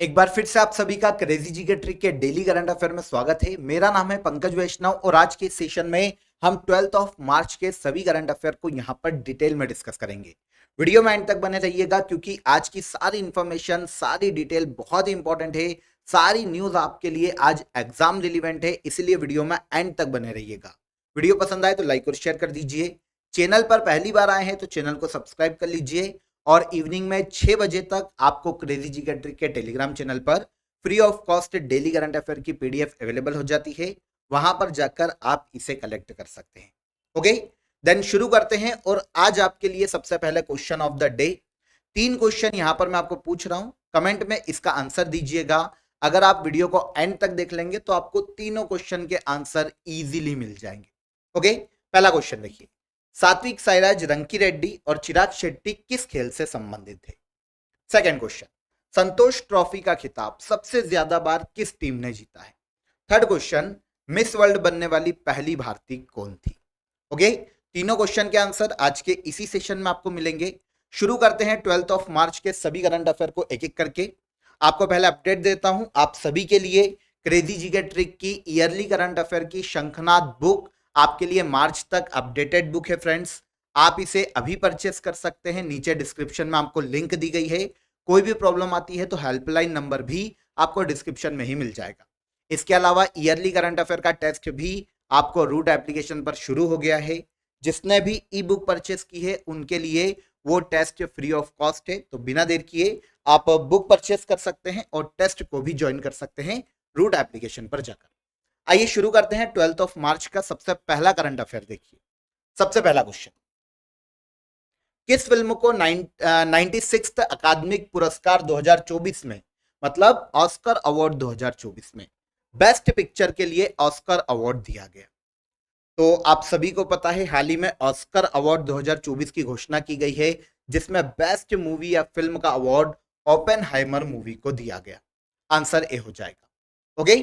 एक बार फिर से आप सभी का क्रेजी जी के ट्रिक के डेली करंट अफेयर में स्वागत है। मेरा नाम है पंकज वैष्णव और आज के सेशन में हम 12th ऑफ मार्च के सभी करंट अफेयर को यहां पर डिटेल में डिस्कस करेंगे। वीडियो में एंड तक बने रहिएगा क्योंकि आज की सारी इंफॉर्मेशन, सारी डिटेल बहुत ही इंपॉर्टेंट है। सारी न्यूज आपके लिए आज एग्जाम रिलीवेंट है, इसलिए वीडियो में एंड तक बने रहिएगा। वीडियो पसंद आए तो लाइक और शेयर कर दीजिए। चैनल पर पहली बार आए हैं तो चैनल को सब्सक्राइब कर लीजिए और इवनिंग में 6 बजे तक आपको क्रेजी जी का ट्रिक के टेलीग्राम चैनल पर free of cost daily current affair की पीडीएफ अवेलेबल हो जाती है। वहां पर जाकर आप इसे कलेक्ट कर सकते हैं। ओके, देन शुरू करते हैं। और आज आपके लिए सबसे पहले question of the day, 3 question यहां पर मैं आपको पूछ रहा हूं, कमेंट में इसका आंसर दीजिएगा। अगर आप वीडियो को एंड तक देख लेंगे तो आपको तीनों क्वेश्चन के आंसर इजीली मिल जाएंगे। ओके, पहला क्वेश्चन देखिए, सात्विक साईराज रंकीरेड्डी और चिराग शेट्टी किस खेल से संबंधित थे? सेकंड क्वेश्चन, संतोष ट्रॉफी का खिताब सबसे ज्यादा बार किस टीम ने जीता है? थर्ड क्वेश्चन, मिस वर्ल्ड बनने वाली पहली भारतीय कौन थी? ओके, तीनों क्वेश्चन के आंसर आज के इसी सेशन में आपको मिलेंगे। शुरू करते हैं 12th ऑफ मार्च के सभी करंट अफेयर को एक एक करके। आपको पहले अपडेट देता हूं, आप सभी के लिए क्रेजी जी के ट्रिक की ईयरली करंट अफेयर की शंखनाद बुक आपके लिए मार्च तक अपडेटेड बुक है फ्रेंड्स। आप इसे अभी परचेस कर सकते हैं, नीचे डिस्क्रिप्शन में आपको लिंक दी गई है। कोई भी प्रॉब्लम आती है तो हेल्पलाइन नंबर भी आपको डिस्क्रिप्शन में ही मिल जाएगा। इसके अलावा ईयरली करंट अफेयर का टेस्ट भी आपको रूट एप्लीकेशन पर शुरू हो गया है। जिसने भी ई बुक परचेस की है उनके लिए वो टेस्ट फ्री ऑफ कॉस्ट है, तो बिना देर किए आप बुक परचेस कर सकते हैं और टेस्ट को भी ज्वाइन कर सकते हैं रूट एप्लीकेशन पर जाकर। आइए शुरू करते हैं 12th ऑफ मार्च का सबसे पहला करंट अफेयर। देखिए, सबसे पहला क्वेश्चन, किस फिल्म को 96th अकादमिक पुरस्कार 2024 में, मतलब ऑस्कर अवार्ड 2024 में बेस्ट पिक्चर के लिए ऑस्कर अवार्ड दिया गया? तो आप सभी को पता है हाल ही में ऑस्कर अवार्ड 2024 की घोषणा की गई है, जिसमें बेस्ट मूवी या फिल्म का अवार्ड ओपेनहाइमर मूवी को दिया गया। आंसर ए हो जाएगा। ओके,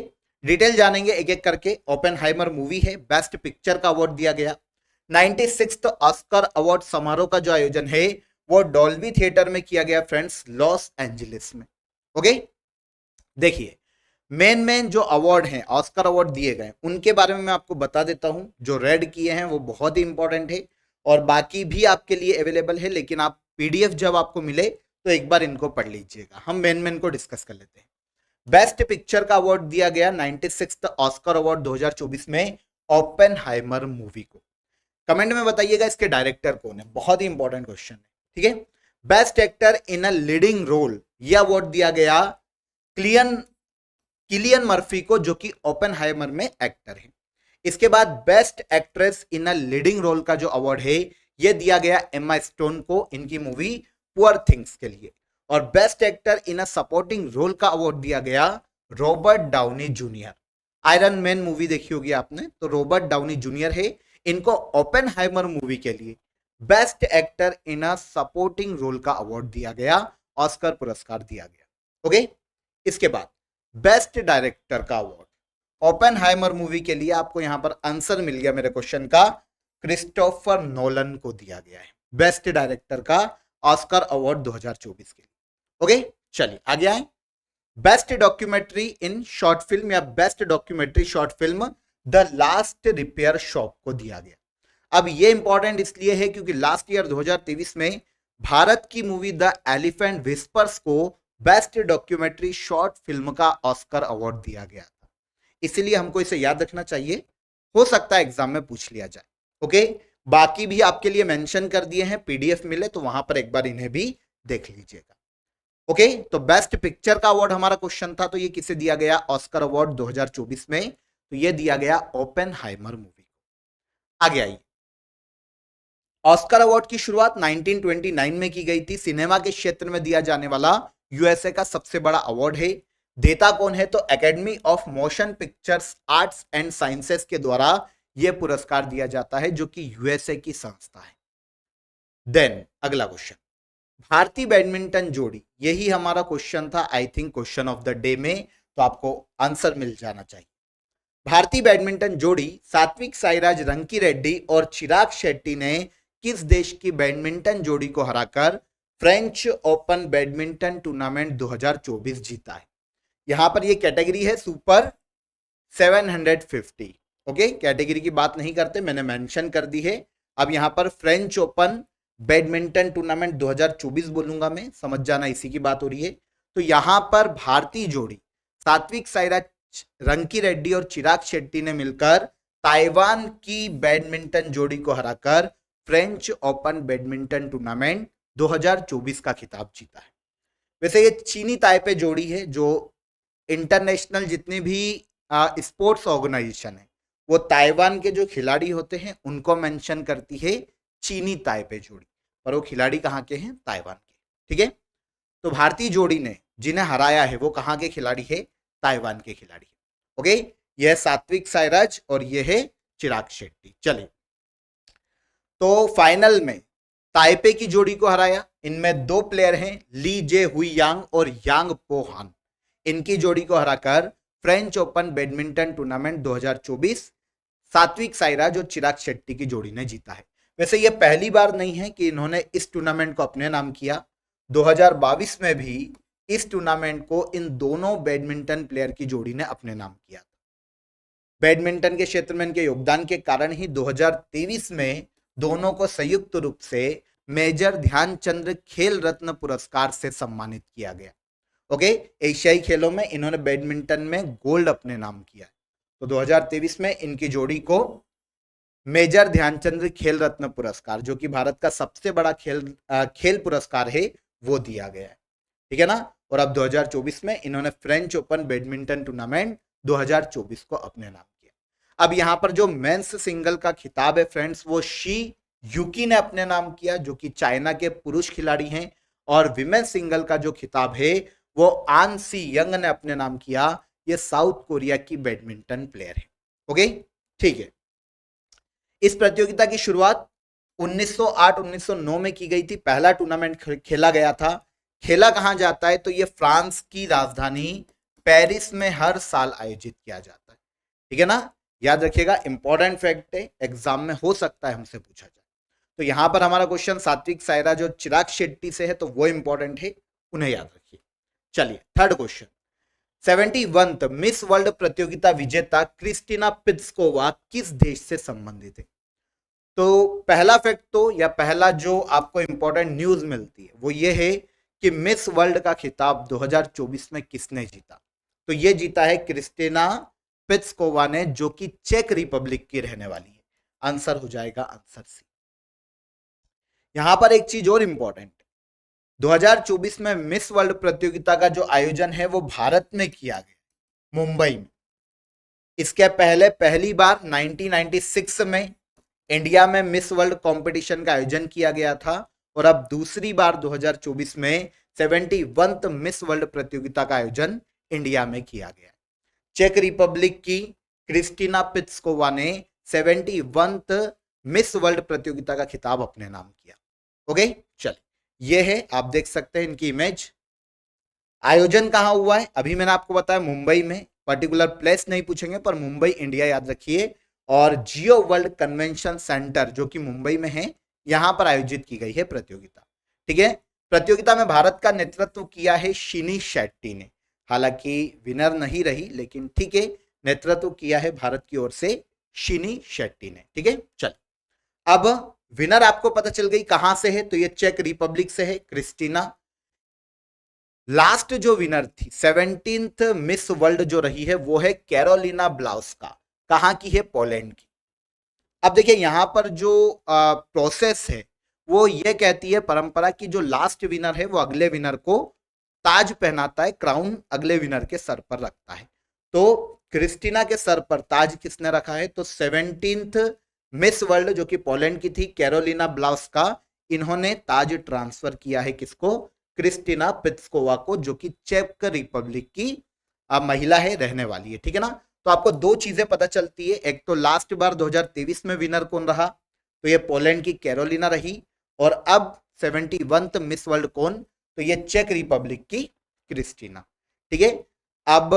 डिटेल जानेंगे एक एक करके। ओपेनहाइमर मूवी है, बेस्ट पिक्चर का अवार्ड दिया गया। 96th ऑस्कर अवार्ड समारोह का जो आयोजन है वो डॉल्बी थिएटर में किया गया फ्रेंड्स, लॉस एंजलिस में। ओके, देखिए, मेन जो अवार्ड हैं, ऑस्कर अवार्ड दिए गए, उनके बारे में मैं आपको बता देता हूं। जो रेड किए हैं वो बहुत ही इंपॉर्टेंट है और बाकी भी आपके लिए अवेलेबल है, लेकिन आप पीडीएफ जब आपको मिले तो एक बार इनको पढ़ लीजिएगा। हम मेन को डिस्कस कर लेते हैं। बेस्ट पिक्चर का अवार्ड दिया गया 96th ऑस्कर अवार्ड 2024 में ओपेनहाइमर मूवी को। कमेंट में बताइएगा इसके डायरेक्टर कौन है, बहुत ही इंपॉर्टेंट क्वेश्चन है। ठीक है, best actor in a leading role, यह अवार्ड दिया गया क्लियन किलियन मर्फी को, जो कि ओपेनहाइमर में एक्टर है। इसके बाद best actress in a leading role का जो अवार्ड है यह दिया गया एम्मा स्टोन को, इनकी मूवी पुअर थिंग्स के लिए। और best actor in a supporting role का अवार्ड दिया गया Robert Downey junior. Iron Man movie देखी होगी आपने, तो रॉबर्ट डाउनी जूनियर है, इनको ओपेनहाइमर मूवी के लिए best actor in a supporting role का अवार्ड दिया गया, ऑस्कर पुरस्कार दिया गया। ओके, इसके बाद बेस्ट डायरेक्टर का अवार्ड ओपेनहाइमर मूवी के लिए आपको यहां पर आंसर मिल गया मेरे क्वेश्चन का, क्रिस्टोफर नोलन को दिया गया है बेस्ट डायरेक्टर का ऑस्कर अवार्ड 2024 के लिए। ओके, चलिए आगे आए। Best documentary in short film या best documentary short film the last repair shop को दिया गया। अब ये इंपॉर्टेंट इसलिए है क्योंकि लास्ट ईयर 2023 में भारत की मूवी द एलिफेंट विस्पर्स को बेस्ट डॉक्यूमेंट्री शॉर्ट फिल्म का ऑस्कर अवार्ड दिया गया था, इसलिए हमको इसे याद रखना चाहिए, हो सकता है एग्जाम में पूछ लिया जाए। ओके, बाकी भी आपके लिए मेंशन कर दिए हैं, पीडीएफ मिले तो वहां पर एक बार इन्हें भी देख लीजिएगा। ओके, तो बेस्ट पिक्चर का अवार्ड हमारा क्वेश्चन था, तो ये किसे दिया गया ऑस्कर अवार्ड 2024 में? तो ये दिया गया ओपेनहाइमर मूवी को। आगे आइए, ऑस्कर अवार्ड की शुरुआत 1929 में की गई थी। सिनेमा के क्षेत्र में दिया जाने वाला यूएसए का सबसे बड़ा अवार्ड है। देता कौन है? तो academy of motion pictures arts and sciences के द्वारा यह पुरस्कार दिया जाता है, जो कि यूएसए की संस्था है। देन अगला क्वेश्चन, भारतीय बैडमिंटन जोड़ी, यही हमारा क्वेश्चन था I think question of the day में, तो आपको आंसर मिल जाना चाहिए। भारतीय बैडमिंटन जोड़ी सात्विक साईराज रंकीरेड्डी और चिराग शेट्टी ने किस देश की बैडमिंटन जोड़ी को हराकर फ्रेंच ओपन बैडमिंटन टूर्नामेंट 2024 जीता है। यहां पर ये कैटेगरी है सुपर 750। ओके, कैटेगरी की बात नहीं करते, मैंने मेंशन कर दी है। अब यहां पर फ्रेंच ओपन बैडमिंटन टूर्नामेंट 2024 बोलूंगा मैं, समझ जाना इसी की बात हो रही है। तो यहां पर भारतीय जोड़ी सात्विक साईराज रंकी रेड्डी और चिराग शेट्टी ने मिलकर ताइवान की बैडमिंटन जोड़ी को हराकर फ्रेंच ओपन बैडमिंटन टूर्नामेंट 2024 का खिताब जीता है। वैसे ये चीनी ताइपे जोड़ी है जो इंटरनेशनल जितनी भी स्पोर्ट्स ऑर्गेनाइजेशन है वो ताइवान के जो खिलाड़ी होते हैं उनको मेंशन करती है चीनी ताइपे जोड़ी, पर वो खिलाड़ी कहाँ के हैं? ताइवान के। ठीक है, तो भारतीय जोड़ी ने जिन्हें हराया है वो कहाँ के खिलाड़ी है? ताइवान के खिलाड़ी। ओके, यह सात्विक साईराज और यह है चिराग शेट्टी। चलिए, तो फाइनल में ताइपे की जोड़ी को हराया। इनमें दो प्लेयर हैं, ली जे हुई यांग और यांग पोहान। इनकी जोड़ी को हराकर French open badminton tournament 2024 Satwik Sairaj और चिराग शेट्टी की जोड़ी ने जीता है। वैसे यह पहली बार नहीं है कि इन्होंने इस टूर्नामेंट को अपने नाम किया। 2022 में भी इस टूर्नामेंट को इन दोनों बैडमिंटन प्लेयर की जोड़ी ने अपने नाम किया था। बैडमिंटन के क्षेत्र में इनके योगदान के कारण ही 2023 में दोनों को संयुक्त रूप से मेजर ध्यानचंद खेल रत्न पुरस्कार से सम्मानित किया गया। ओके, एशियाई खेलों में इन्होंने बैडमिंटन में गोल्ड अपने नाम किया। तो 2023 में इनकी जोड़ी को मेजर ध्यानचंद खेल रत्न पुरस्कार, जो कि भारत का सबसे बड़ा खेल पुरस्कार है, वो दिया गया है। ठीक है ना। और अब 2024 में इन्होंने फ्रेंच ओपन बैडमिंटन टूर्नामेंट 2024 को अपने नाम किया। अब यहां पर जो मेंस सिंगल का खिताब है फ्रेंड्स, वो शी यूकी ने अपने नाम किया, जो कि चाइना के पुरुष खिलाड़ी हैं। और विमेन सिंगल का जो खिताब है वो आन सी यंग ने अपने नाम किया। ये साउथ कोरिया की बैडमिंटन प्लेयर है। ओके, ठीक है। इस प्रतियोगिता की शुरुआत 1908-1909 में की गई थी। पहला टूर्नामेंट खेला गया था। खेला कहां जाता है? तो ये फ्रांस की राजधानी पेरिस में हर साल आयोजित किया जाता है। ठीक है ना, याद रखिएगा, इंपॉर्टेंट फैक्ट है, एग्जाम में हो सकता है हमसे पूछा जाए। तो यहां पर हमारा क्वेश्चन सात्विक साईराज और चिराग शेट्टी से है, तो वो इंपॉर्टेंट है, उन्हें याद रखिए। चलिए, third question, 71th miss world प्रतियोगिता विजेता क्रिस्टिना पित्स्कोवा किस देश से संबंधित है? तो पहला फैक्ट तो या पहला जो आपको इंपॉर्टेंट न्यूज मिलती है वो ये है कि मिस वर्ल्ड का खिताब 2024 में किसने जीता? तो ये जीता है क्रिस्टिना पित्स्कोवा ने, जो कि चेक रिपब्लिक की रहने वाली है। आंसर हो जाएगा आंसर सी। यहां पर एक चीज और इंपॉर्टेंट है, 2024 में मिस वर्ल्ड प्रतियोगिता का जो आयोजन है वो भारत में किया गया, मुंबई में। इसके पहले पहली बार 1996 में इंडिया में मिस वर्ल्ड कंपटीशन का आयोजन किया गया था। और अब दूसरी बार 2024 में 71th मिस वर्ल्ड प्रतियोगिता का आयोजन इंडिया में किया गया। चेक रिपब्लिक की क्रिस्टिना पित्स्कोवा ने 71th मिस वर्ल्ड प्रतियोगिता का खिताब अपने नाम किया। ओके, चलिए, ये है, आप देख सकते हैं इनकी इमेज। आयोजन कहां हुआ है? अभी मैंने आपको बताया मुंबई में, पर्टिकुलर प्लेस नहीं पूछेंगे, पर मुंबई इंडिया याद रखिए। और जियो वर्ल्ड कन्वेंशन सेंटर जो कि मुंबई में है, यहां पर आयोजित की गई है प्रतियोगिता। ठीक है, प्रतियोगिता में भारत का नेतृत्व किया है शिनी शेट्टी ने। हालांकि विनर नहीं रही, लेकिन ठीक है, नेतृत्व किया है भारत की ओर से शिनी शेट्टी ने। ठीक है, चल, अब विनर आपको पता चल गई कहां से है, तो ये चेक रिपब्लिक से है, क्रिस्टिना। लास्ट जो विनर थी 17th मिस वर्ल्ड जो रही है वो है कैरोलिना ब्लाउस्का। कहां की है? पोलैंड की। अब देखिए, यहां पर जो प्रोसेस है वो ये कहती है, परंपरा की जो लास्ट विनर है वो अगले विनर को ताज पहनाता है, क्राउन अगले विनर के सर पर रखता है। तो क्रिस्टिना के सर पर ताज किसने रखा है? तो 17th मिस वर्ल्ड जो कि पोलैंड की थी, कैरोलिना ब्लाउस्का, इन्होंने ताज ट्रांसफर किया है किसको? क्रिस्टिना पित्स्कोवा को, जो कि चेक रिपब्लिक की महिला है, रहने वाली है। ठीक है ना। तो आपको दो चीजें पता चलती है, एक तो लास्ट बार 2023 में विनर कौन रहा, तो ये पोलैंड की कैरोलिना रही। और अब 71th मिस वर्ल्ड कौन? तो ये चेक रिपब्लिक की क्रिस्टिना। ठीक है, अब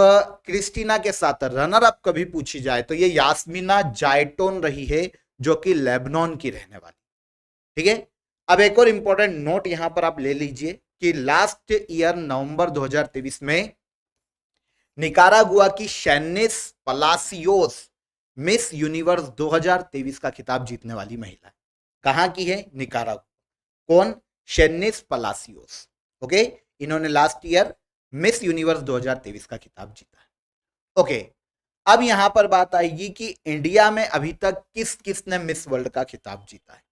क्रिस्टिना के साथ रनर अप कभी पूछी जाए तो ये यास्मिना जायटोन रही है, जो कि लेबनान की रहने वाली। ठीक है, अब एक और इंपॉर्टेंट नोट यहां पर आप ले लीजिए कि लास्ट ईयर नवंबर 2023 में निकारागुआ की शैनिस पलासियोस मिस यूनिवर्स 2023 का खिताब जीतने वाली महिला है। कहां की है? निकारागुआ। कौन? शैनिस पलासियोस। ओके, इन्होंने लास्ट ईयर मिस यूनिवर्स 2023 का खिताब जीता है। ओके, अब यहां पर बात आएगी कि इंडिया में अभी तक किस किस ने मिस वर्ल्ड का खिताब जीता है।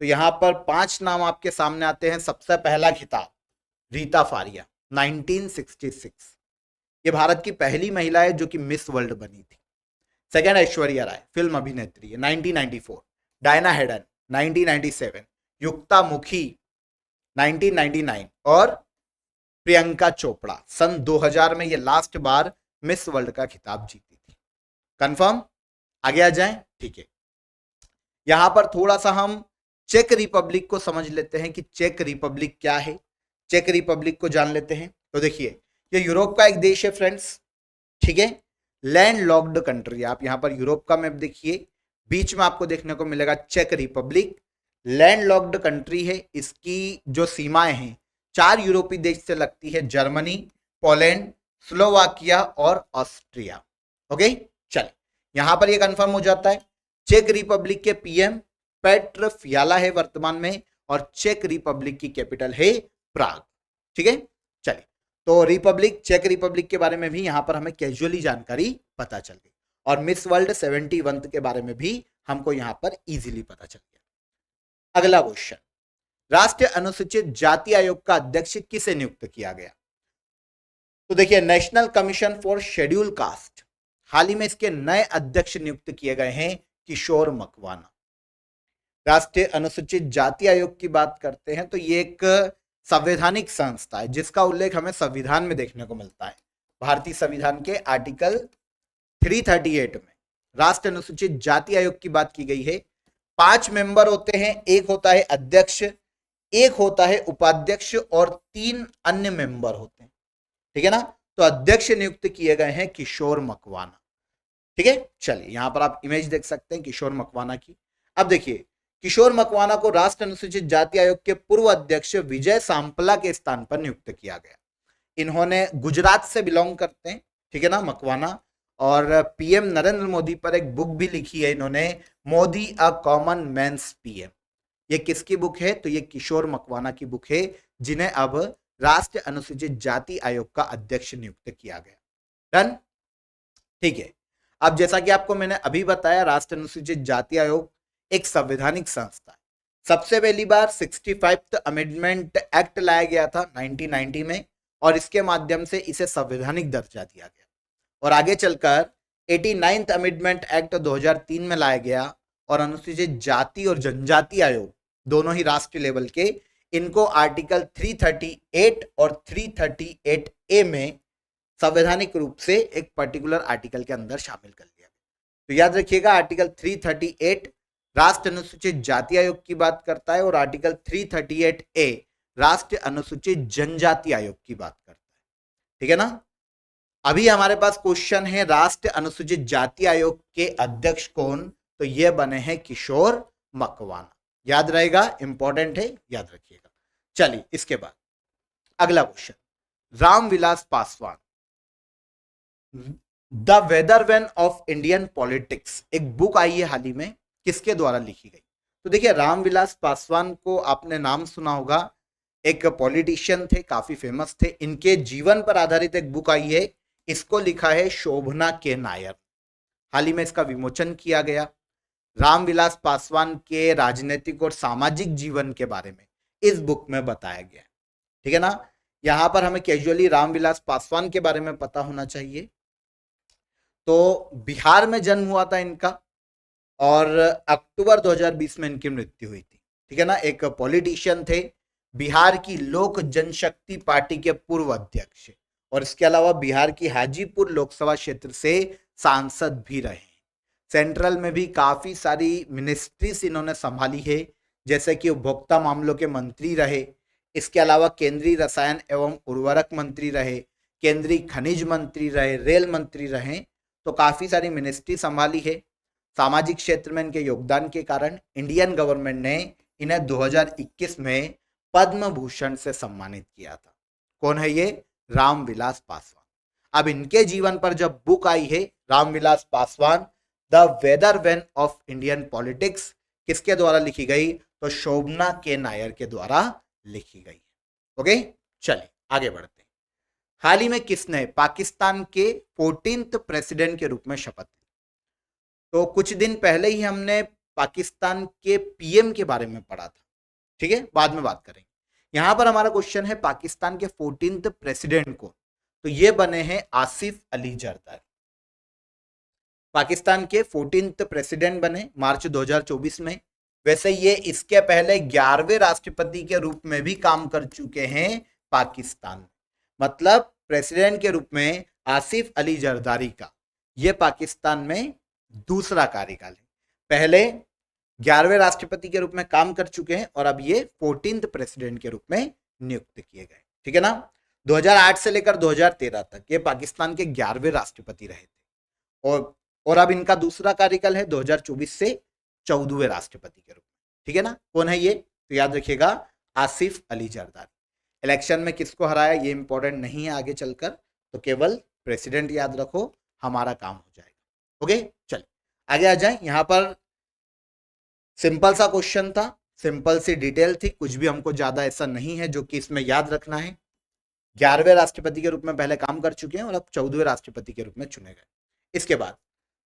तो यहां पर 5 नाम आपके सामने आते हैं। सबसे पहला खिताब रीता फारिया 1966, ये भारत की पहली महिला है जो कि मिस वर्ल्ड बनी थी। सेकंड ऐश्वर्या राय, फिल्म अभिनेत्री है, 1994। डायना हेडन 1997, युक्ता मुखी 1999 और प्रियंका चोपड़ा सन 2000 में ये लास्ट बार मिस वर्ल्ड का खिताब जीती थी। कंफर्म? आगे आ जाएं। ठीक है, यहां पर थोड़ा सा हम चेक रिपब्लिक को समझ लेते हैं कि चेक रिपब्लिक क्या है। चेक रिपब्लिक को जान लेते हैं। तो देखिए, ये यूरोप का एक देश है फ्रेंड्स, ठीक है, लैंड लॉक्ड कंट्री। आप यहां पर यूरोप का मैप देखिए, बीच में आपको देखने को मिलेगा चेक रिपब्लिक, लैंड लॉक्ड कंट्री है। इसकी जो सीमाएं हैं 4 यूरोपीय देश से लगती है, जर्मनी, पोलैंड, स्लोवाकिया और ऑस्ट्रिया। ओके, चलिए यहां पर ये कंफर्म हो जाता है। चेक रिपब्लिक के पीएम पेट्र फियाला है वर्तमान में, और चेक रिपब्लिक की कैपिटल है प्राग। ठीक है, चलिए, तो रिपब्लिक, चेक रिपब्लिक के बारे में भी यहां पर हमें कैजुअली जानकारी पता चल गई, और मिस वर्ल्ड 71 के बारे में भी हमको यहां पर इजीली पता चल गया। अगला क्वेश्चन, राष्ट्रीय अनुसूचित जाति आयोग का अध्यक्ष किसे नियुक्त किया गया? तो देखिए, national commission for schedule caste, हाल ही में इसके नए अध्यक्ष नियुक्त किए गए हैं किशोर मकवाना। राष्ट्रीय अनुसूचित जाति आयोग की बात करते हैं तो ये एक संवैधानिक संस्था है जिसका उल्लेख हमें संविधान में देखने को मिलता है। भारतीय संविधान के आर्टिकल 338 में राष्ट्रीय अनुसूचित जाति आयोग की बात की गई है। 5 मेंबर होते हैं, एक होता है अध्यक्ष, एक होता है उपाध्यक्ष और 3 अन्य मेंबर होते हैं। ठीक है ना? तो अध्यक्ष नियुक्त किए गए हैं किशोर मकवाना। ठीक है, चलिए यहां पर आप इमेज देख सकते हैं किशोर मकवाना की। अब देखिए, किशोर मकवाना को राष्ट्रीय अनुसूचित जाति आयोग के पूर्व अध्यक्ष विजय सांपला के स्थान पर नियुक्त किया गया। इन्होंने गुजरात से बिलोंग करते हैं, ठीक है ना, मकवाना, और पीएम नरेंद्र मोदी पर एक बुक भी लिखी है इन्होंने, Modi a common man's PM. ये किसकी बुक है? तो ये किशोर मकवाना की बुक है, जिन्हें अब राष्ट्रीय अनुसूचित जाति आयोग का अध्यक्ष नियुक्त किया गया। डन? ठीक है, अब जैसा कि आपको मैंने अभी बताया, राष्ट्रीय अनुसूचित जाति आयोग एक संवैधानिक संस्था है। सबसे पहली बार 65th अमेंडमेंट एक्ट लाया गया था 1990 में, और इसके माध्यम से इसे संवैधानिक दर्जा दिया गया। और आगे चलकर 89th अमेंडमेंट एक्ट 2003 में लाया गया, और अनुसूचित जाति और जनजाति आयोग दोनों ही राष्ट्रीय लेवल के, इनको आर्टिकल 338 और 338A में संवैधानिक रूप से एक पर्टिकुलर आर्टिकल के अंदर शामिल कर लिया। तो याद रखिएगा, आर्टिकल 338 राष्ट्रीय अनुसूचित जाति आयोग की बात करता है, और आर्टिकल 338A राष्ट्रीय अनुसूचित जनजाति आयोग की बात करता है। ठीक है ना? अभी हमारे पास क्वेश्चन है, राष्ट्रीय अनुसूचित जाति आयोग के अध्यक्ष कौन? तो ये बने हैं किशोर मकवाना। याद रहेगा, इंपॉर्टेंट है, याद रखिएगा। चलिए इसके बाद अगला question, Ramvilas Paswan, the weathervane of Indian politics, एक बुक आई है हाल ही में, किसके द्वारा लिखी गई? तो देखिए, रामविलास पासवान को आपने नाम सुना होगा, एक पॉलिटिशियन थे, काफी फेमस थे। इनके जीवन पर आधारित एक बुक आई है, इसको लिखा है शोभना के नायर। हाल ही में इसका विमोचन किया गया। रामविलास पासवान के राजनीतिक और सामाजिक जीवन के बारे में इस बुक में बताया गया है। ठीक है ना? यहां पर हमें कैजुअली रामविलास पासवान के बारे में पता होना चाहिए। तो बिहार में जन्म हुआ था इनका, और अक्टूबर 2020 में इनकी मृत्यु हुई थी। ठीक है ना? एक पॉलिटिशियन थे, बिहार की लोक जनशक्ति पार्टी के पूर्व अध्यक्ष, और इसके अलावा बिहार की हाजीपुर लोकसभा क्षेत्र से सांसद भी रहे। सेंट्रल में भी काफी सारी मिनिस्ट्रीज इन्होंने संभाली है, जैसे कि उपभोक्ता मामलों के मंत्री रहे, इसके अलावा केंद्रीय रसायन एवं उर्वरक मंत्री रहे, केंद्रीय खनिज मंत्री रहे, रेल मंत्री रहे। तो काफी सारी मिनिस्ट्री संभाली है। सामाजिक क्षेत्र में इनके योगदान के कारण इंडियन गवर्नमेंट ने इन्हें 2021 में पद्म भूषण से सम्मानित किया था। कौन है ये? रामविलास पासवान। अब इनके जीवन पर जब बुक आई है Ramvilas Paswan the weather vane of Indian politics, किसके द्वारा लिखी गई? तो शोभना के नायर के द्वारा लिखी गई। ओके, चलिए आगे बढ़ते हैं। हाल ही में किसने पाकिस्तान के 14th प्रेसिडेंट के रूप में शपथ ली? तो कुछ दिन पहले ही हमने पाकिस्तान के पीएम के बारे में पढ़ा था, ठीक है, बाद में बात करेंगे। यहां पर हमारा क्वेश्चन है पाकिस्तान के 14th प्रेसिडेंट को, तो ये बने हैं आसिफ अली जरदारी। पाकिस्तान के 14th प्रेसिडेंट बने मार्च 2024 में। वैसे ये इसके पहले 11वें राष्ट्रपति के रूप में भी काम कर चुके हैं पाकिस्तान। मतलब प्रेसिडेंट के रूप में आसिफ अली जरदारी का ये पाकिस्तान में दूसरा कार्यकाल है। पहले 11वें राष्ट्रपति के रूप में काम कर चुके हैं और अब ये 14th प्रेसिडेंट के रूप में नियुक्त किए गए, ठीक है ना। 2008 से लेकर 2013 तक ये पाकिस्तान के 11वें राष्ट्रपति रहे थे और अब इनका दूसरा कार्यकाल है 2024 से 14वें राष्ट्रपति के रूप में, ठीक है ना। कौन है ये? तो याद रखिएगा आसिफ अली जरदारी। इलेक्शन में किसको हराया ये इंपॉर्टेंट नहीं है आगे चलकर, तो केवल प्रेसिडेंट याद रखो, हमारा काम हो जाएगा। ओके, चलिए आगे आ जाए। यहां पर सिंपल सा क्वेश्चन था, सिंपल सी डिटेल थी, कुछ भी हमको ज्यादा ऐसा नहीं है जो कि इसमें याद रखना है। 11वें राष्ट्रपति के रूप में पहले काम कर चुके हैं और अब 14वें राष्ट्रपति के रूप में चुने गए। इसके बाद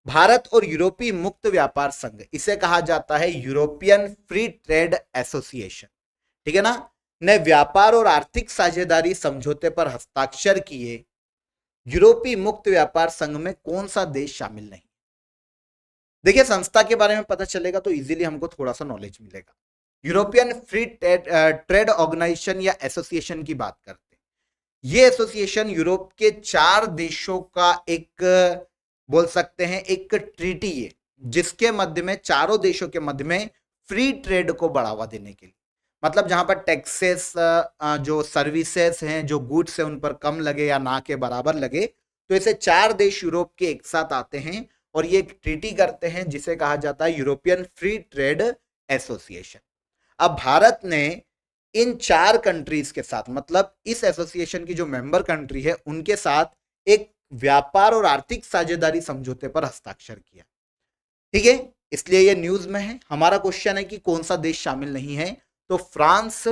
भारत और यूरोपीय मुक्त व्यापार संघ, इसे कहा जाता है यूरोपियन फ्री ट्रेड एसोसिएशन, ठीक है ना, ने व्यापार और आर्थिक साझेदारी समझौते पर हस्ताक्षर किए। यूरोपीय मुक्त व्यापार संघ में कौन सा देश शामिल नहीं? देखिए संस्था के बारे में पता चलेगा तो इजीली हमको थोड़ा सा नॉलेज मिलेगा। यूरोपियन फ्री ट्रेड ऑर्गेनाइजेशन या एसोसिएशन की बात करते हैं। ये एसोसिएशन यूरोप के 4 देशों का एक बोल सकते हैं एक ट्रीटी है, जिसके मध्य में चारों देशों के मध्य में फ्री ट्रेड को बढ़ावा देने के लिए, मतलब जहां पर टैक्सेस जो सर्विसेज हैं जो गुड्स है उन पर कम लगे या ना के बराबर लगे, तो ऐसे 4 देश यूरोप के एक साथ आते हैं और ये एक ट्रीटी करते हैं जिसे कहा जाता है यूरोपियन फ्री ट्रेड एसोसिएशन। अब भारत ने इन 4 कंट्रीज के साथ, मतलब इस एसोसिएशन की जो मेंबर कंट्री है उनके साथ एक व्यापार और आर्थिक साझेदारी समझौते पर हस्ताक्षर किया, ठीक है, इसलिए ये न्यूज में है। हमारा क्वेश्चन है कि कौन सा देश शामिल नहीं है, तो फ्रांस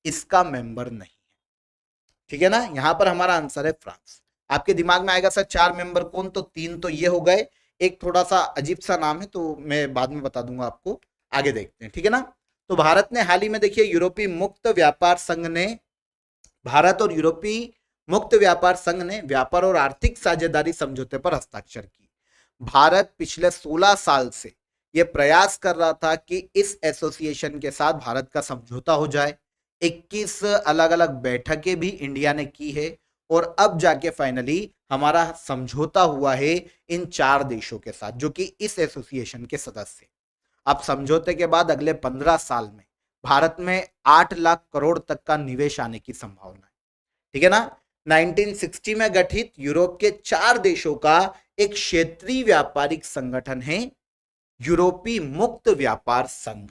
इसका मेंबर नहीं है, ठीक है ना। यहां पर हमारा आंसर है फ्रांस। आपके दिमाग में आएगा सर 4 मेंबर कौन, तो 3 तो ये हो गए, एक थोड़ा सा अजीब सा नाम है तो मैं बाद में बता दूंगा आपको, आगे देखते हैं, ठीक है ना। तो भारत ने हाल ही में देखिए यूरोपीय मुक्त व्यापार संघ ने, भारत और यूरोपीय मुक्त व्यापार संघ ने व्यापार और आर्थिक साझेदारी समझौते पर हस्ताक्षर की। भारत पिछले 16 साल से यह प्रयास कर रहा था कि इस एसोसिएशन के साथ भारत का समझौता हो जाए। 21 अलग अलग बैठकें भी इंडिया ने की है और अब जाके फाइनली हमारा समझौता हुआ है इन 4 देशों के साथ जो कि इस एसोसिएशन के सदस्य। अब समझौते के बाद अगले 15 साल में भारत में 8 लाख करोड़ तक का निवेश आने की संभावना है, ठीक है ना। 1960 में गठित यूरोप के 4 देशों का एक क्षेत्रीय व्यापारिक संगठन है यूरोपीय मुक्त व्यापार संघ।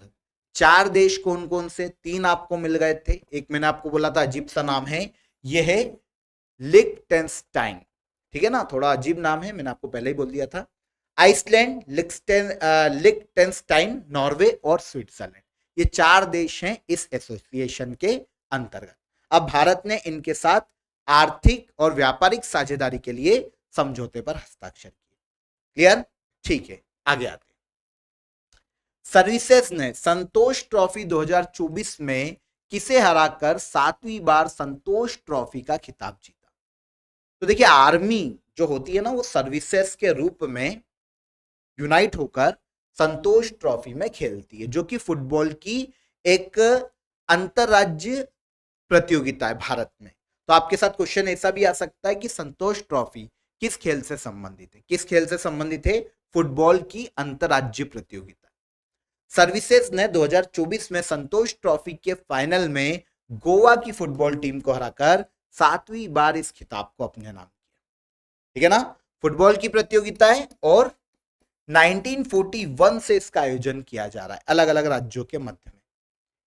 4 देश कौन कौन से? 3 आपको मिल गए थे, एक मैंने आपको बोला था अजीब सा नाम है, यह है लिechtenstein, ठीक है ना, थोड़ा अजीब नाम है, मैंने आपको पहले ही बोल दिया था। आइसलैंड, लिechtenstein, नॉर्वे और स्विट्जरलैंड, ये 4 देश हैं इस एसोसिएशन के अंतर्गत। अब भारत ने इनके साथ आर्थिक और व्यापारिक साझेदारी के लिए समझौते पर हस्ताक्षर किए। क्लियर? ठीक है, आगे आते हैं। सर्विसेज ने संतोष ट्रॉफी 2024 में किसे हराकर 7वीं बार संतोष ट्रॉफी का खिताब जीता? तो देखिए आर्मी जो होती है ना वो सर्विसेज के रूप में यूनाइट होकर संतोष ट्रॉफी में खेलती है, जो कि फुटबॉल की एक अंतरराज्य प्रतियोगिता है भारत में। तो आपके साथ क्वेश्चन ऐसा भी आ सकता है कि संतोष ट्रॉफी किस खेल से संबंधित है? किस खेल से संबंधित है? फुटबॉल की अंतरराज्य प्रतियोगिता। सर्विसेज ने 2024 में संतोष ट्रॉफी के फाइनल में गोवा की फुटबॉल टीम को हराकर 7वीं बार इस खिताब को अपने नाम किया, ठीक है ना। फुटबॉल की प्रतियोगिता है और 1941 से इसका आयोजन किया जा रहा है अलग अलग राज्यों के मध्य में।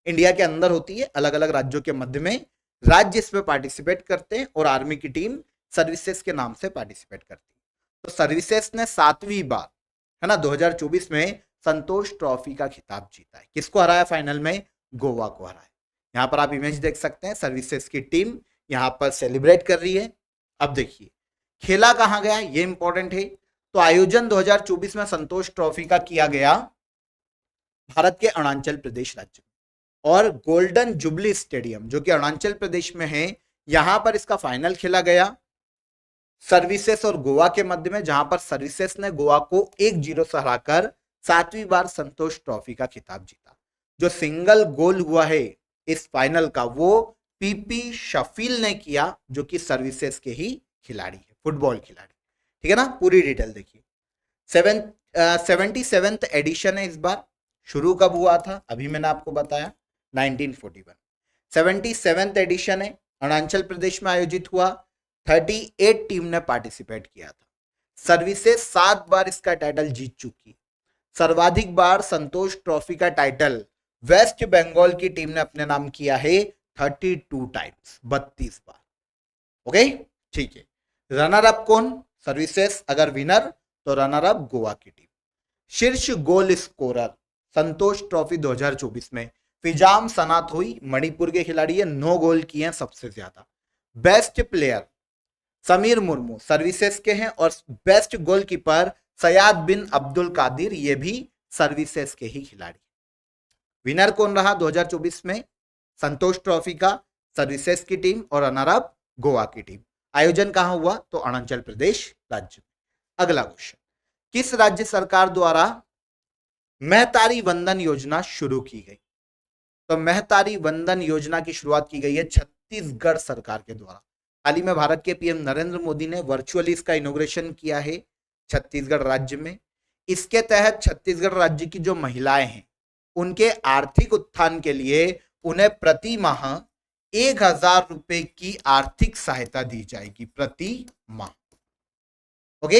इंडिया के अंदर होती है, अलग अलग राज्यों के मध्य में राज्य इसमें पार्टिसिपेट करते हैं और आर्मी की टीम सर्विसेज के नाम से पार्टिसिपेट करती है। तो सर्विसेज ने 7वीं बार, है ना, 2024 में संतोष ट्रॉफी का खिताब जीता है। किसको हराया फाइनल में? गोवा को हराया। यहां पर आप इमेज देख सकते हैं, सर्विसेज की टीम यहां पर सेलिब्रेट कर रही है। अब देखिए खेला कहां गया, ये इंपॉर्टेंट है। तो आयोजन 2024 में संतोष ट्रॉफी का किया गया भारत के अरुणाचल प्रदेश राज्य में, और गोल्डन जुबली स्टेडियम जो कि अरुणाचल प्रदेश में है, यहां पर इसका फाइनल खेला गया सर्विसेस और गोवा के मध्य में, जहां पर सर्विसेस ने गोवा को 1-0 से हराकर 7वीं बार संतोष ट्रॉफी का खिताब जीता। जो सिंगल गोल हुआ है इस फाइनल का वो पीपी शफील ने किया, जो कि सर्विसेस के ही खिलाड़ी है, फुटबॉल खिलाड़ी। ठीक है ना, पूरी डिटेल देखिए। 77th एडिशन है इस बार। शुरू कब हुआ था? अभी मैंने आपको बताया 1941। 77th एडिशन है, अरुणाचल प्रदेश में आयोजित हुआ। 38 टीम ने पार्टिसिपेट किया था। सर्विसेज 7 बार इसका टाइटल जीत चुकी। सर्वाधिक बार संतोष ट्रॉफी का टाइटल वेस्ट बंगाल की टीम ने अपने नाम किया है 32 टाइम्स, 32 बार। ओके, ठीक है। रनर अप कौन? सर्विसेज अगर विनर तो रनर अप गोवा की टीम। शीर्ष गोल स्कोरर संतोष ट्रॉफी 2024 में फिजाम सनाथोई मणिपुर के खिलाड़ी है, 9 गोल किए हैं सबसे ज्यादा। Best player Sameer Murmu services के हैं, और बेस्ट गोलकीपर सयाद बिन अब्दुल कादिर, ये भी सर्विसेज के ही खिलाड़ी। विनर कौन रहा 2024 में संतोष ट्रॉफी का? सर्विसेज की टीम, और रनर अप गोवा की टीम। आयोजन कहां हुआ? तो अरुणाचल प्रदेश राज्य में। अगला क्वेश्चन, किस राज्य सरकार द्वारा महतारी वंदन योजना शुरू की गई? तो महतारी वंदन योजना की शुरुआत की गई है छत्तीसगढ़ सरकार के द्वारा। हाल ही में भारत के पीएम नरेंद्र मोदी ने वर्चुअली इसका इनॉग्रेशन किया है छत्तीसगढ़ राज्य में। इसके तहत छत्तीसगढ़ राज्य की जो महिलाएं हैं उनके आर्थिक उत्थान के लिए उन्हें प्रति माह 1,000 रुपए की आर्थिक सहायता दी जाएगी प्रति माह। ओके,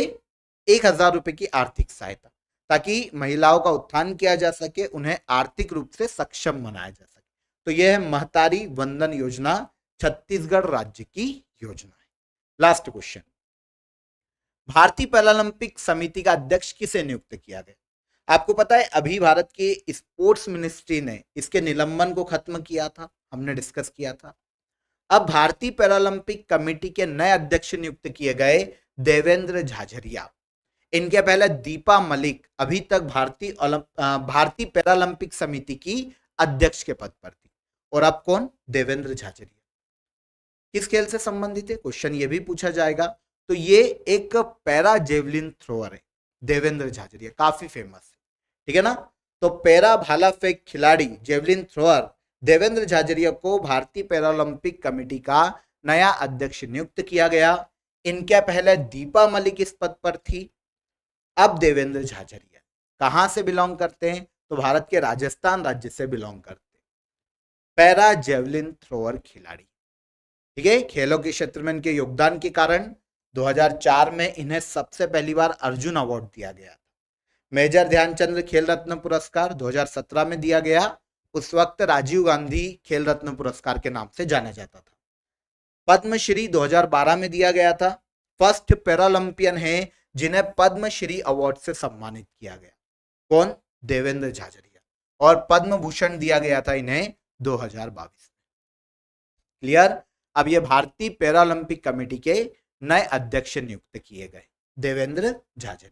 1,000 रुपए की आर्थिक सहायता, ताकि महिलाओं का उत्थान किया जा सके, उन्हें आर्थिक रूप से सक्षम बनाया जा सके। तो यह है महतारी वंदन योजना, छत्तीसगढ़ राज्य की योजना है। लास्ट क्वेश्चन, भारतीय पैरालंपिक समिति का अध्यक्ष किसे नियुक्त किया गया? आपको पता है अभी भारत की स्पोर्ट्स मिनिस्ट्री ने इसके निलंबन को खत्म किया था, हमने डिस्कस किया था। अब भारतीय पैरालंपिक कमेटी के नए अध्यक्ष नियुक्त किए गए देवेंद्र झाझरिया। इनके पहले दीपा मलिक अभी तक भारतीय पैरालंपिक समिति की अध्यक्ष के पद पर थी, और अब कौन? देवेंद्र झाझरिया। किस खेल से संबंधित है? क्वेश्चन ये भी पूछा जाएगा। तो ये एक पैरा जेवलिन थ्रोअर है देवेंद्र झाझरिया, काफी फेमस है। ठीक है ना, तो पैरा भाला फेंक खिलाड़ी जेवलिन थ्रोअर देवेंद्र झाझरिया को भारतीय पैरालंपिक कमेटी का नया अध्यक्ष नियुक्त किया गया। इनके पहले दीपा मलिक इस पद पर थी, अब देवेंद्र झाझरिया। कहां से बिलोंग करते हैं? तो भारत के राजस्थान राज्य से बिलोंग करते हैं। पैरा जेवलिन थ्रोअर खिलाड़ी। ठीक है, खेलों के क्षेत्र में इनके योगदान के कारण 2004 में इन्हें सबसे पहली बार अर्जुन अवार्ड दिया गया था। मेजर ध्यानचंद खेल रत्न पुरस्कार 2017 में दिया गया। उस वक्त राजीव गांधी खेल रत्न पुरस्कार के नाम से जाना जाता था। पद्मश्री 2012 में दिया गया था। फर्स्ट पैरालंपियन है जिन्हें पद्मश्री अवार्ड से सम्मानित किया गया। कौन? देवेंद्र झाझरिया। और पद्म भूषण दिया गया था इन्हें 2022 में। क्लियर? अब ये भारतीय पैरालंपिक कमेटी के नए अध्यक्ष नियुक्त किए गए देवेंद्र झाझरिया।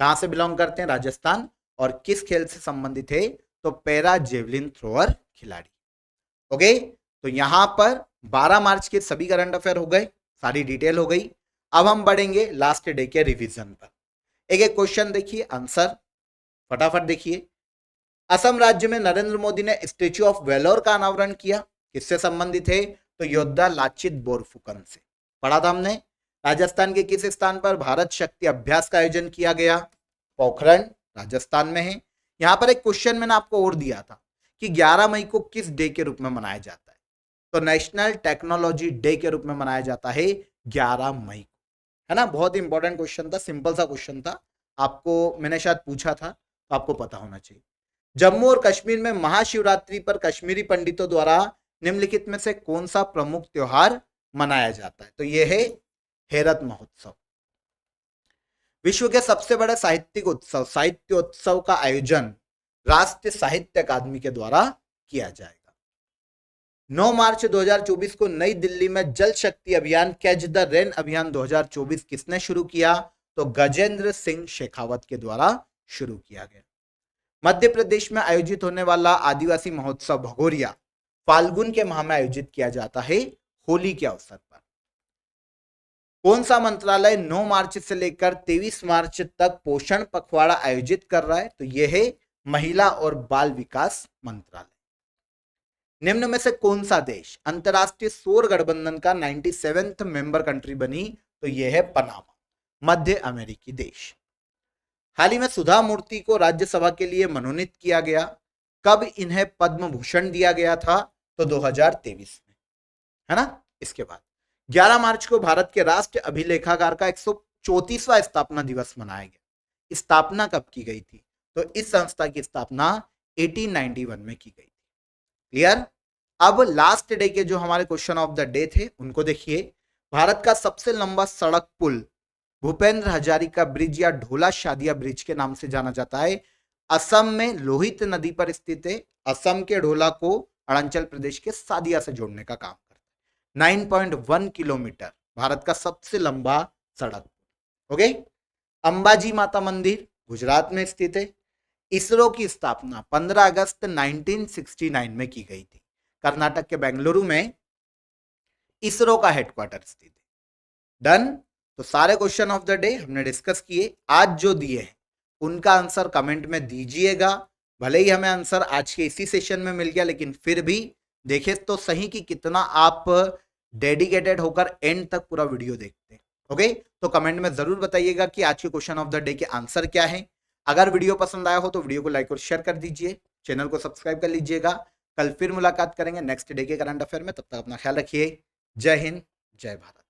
कहां से बिलोंग करते हैं? राजस्थान। और किस खेल से संबंधित है? तो पैरा जेवलिन थ्रोअर खिलाड़ी। ओके, तो यहां पर 12 मार्च के सभी करंट अफेयर हो गए, सारी डिटेल हो गई। अब हम बढ़ेंगे लास्ट डे के रिवीजन पर। एक एक क्वेश्चन देखिए, आंसर फटाफट देखिए। असम राज्य में नरेंद्र मोदी ने स्टैच्यू ऑफ वेलोर का अनावरण किया, किससे संबंधित है? तो योद्धा लाचित बोरफुकन से। पढ़ा था हमने। राजस्थान के किस स्थान पर भारत शक्ति अभ्यास का आयोजन किया गया? पोखरण राजस्थान में है। यहां पर एक क्वेश्चन मैंने आपको और दिया था कि 11 मई को किस डे के रूप में मनाया जाता है? तो नेशनल टेक्नोलॉजी डे के रूप में मनाया जाता है 11 मई को, है ना। बहुत इंपॉर्टेंट क्वेश्चन था, सिंपल सा क्वेश्चन था, आपको मैंने शायद पूछा था, तो आपको पता होना चाहिए। जम्मू और कश्मीर में महाशिवरात्रि पर कश्मीरी पंडितों द्वारा निम्नलिखित में से कौन सा प्रमुख त्योहार मनाया जाता है? तो यह है हेरत महोत्सव। विश्व के सबसे बड़े साहित्यिक उत्सव साहित्योत्सव का आयोजन राष्ट्रीय साहित्य अकादमी के द्वारा किया जाएगा। 9 मार्च 2024 को नई दिल्ली में जल शक्ति अभियान कैच द रेन अभियान 2024 किसने शुरू किया? तो गजेंद्र सिंह शेखावत के द्वारा शुरू किया गया। मध्य प्रदेश में आयोजित होने वाला आदिवासी महोत्सव भगोरिया फाल्गुन के माह में आयोजित किया जाता है होली के अवसर पर। कौन सा मंत्रालय 9 मार्च से लेकर 23 मार्च तक पोषण पखवाड़ा आयोजित कर रहा है? तो यह है महिला और बाल विकास मंत्रालय। निम्न में से कौन सा देश अंतरराष्ट्रीय सौर गठबंधन का 97th मेंबर कंट्री बनी? तो यह है पनामा, मध्य अमेरिकी देश। हाल ही में सुधा मूर्ति को राज्यसभा के लिए मनोनीत किया गया। कब इन्हें पद्म भूषण दिया गया था? तो 2023 में, है ना। इसके बाद 11 मार्च को भारत के राष्ट्रीय अभिलेखागार का 134वां स्थापना दिवस मनाया गया। स्थापना कब की गई थी? तो इस संस्था की स्थापना 1891 में की गई थी। क्लियर। अब लास्ट डे के जो हमारे क्वेश्चन ऑफ द डे थे उनको देखिए। भारत का सबसे लंबा सड़क पुल भूपेंद्र हजारिका ब्रिज या ढोला शादिया ब्रिज के नाम से जाना जाता है। असम में लोहित नदी पर स्थित है। असम के ढोला को अरुणाचल प्रदेश के सादिया से जोड़ने का काम करता है। 9.1 किलोमीटर, भारत का सबसे लंबा सड़क। ओके। अंबाजी माता मंदिर गुजरात में स्थित है। इसरो की स्थापना 15 अगस्त 1969 में की गई थी। कर्नाटक के बेंगलुरु में इसरो का हेडक्वार्टर स्थित है। डन। तो सारे क्वेश्चन ऑफ द डे हमने डिस्कस किए। आज जो दिए हैं उनका आंसर कमेंट में दीजिएगा। भले ही हमें आंसर आज के इसी सेशन में मिल गया, लेकिन फिर भी देखें तो सही कि कितना आप डेडिकेटेड होकर एंड तक पूरा वीडियो देखते हैं। ओके, तो कमेंट में जरूर बताइएगा कि आज के क्वेश्चन ऑफ द डे के आंसर क्या है। अगर वीडियो पसंद आया हो तो वीडियो को लाइक और शेयर कर दीजिए, चैनल को सब्सक्राइब कर लीजिएगा। कल फिर मुलाकात करेंगे नेक्स्ट डे के करंट अफेयर में। तब तक अपना ख्याल रखिए। जय हिंद, जय भारत।